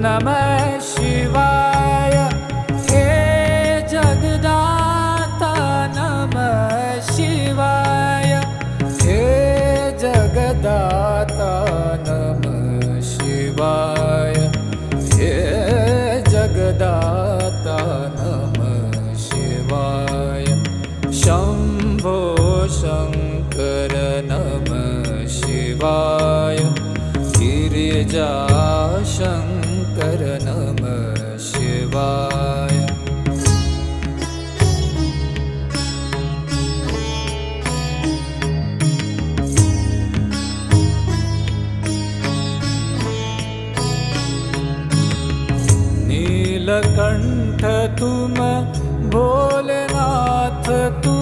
नमः शिवाय। हे जगदाता नमः शिवाय। हे जगदाता नमः शिवाय। हे जगदाता नमः शिवाय। शंभो शंकर नमः शिवाय। गिरिजा शंकर नमः शिवाय। नीलकंठ तुम भोलेनाथ तुम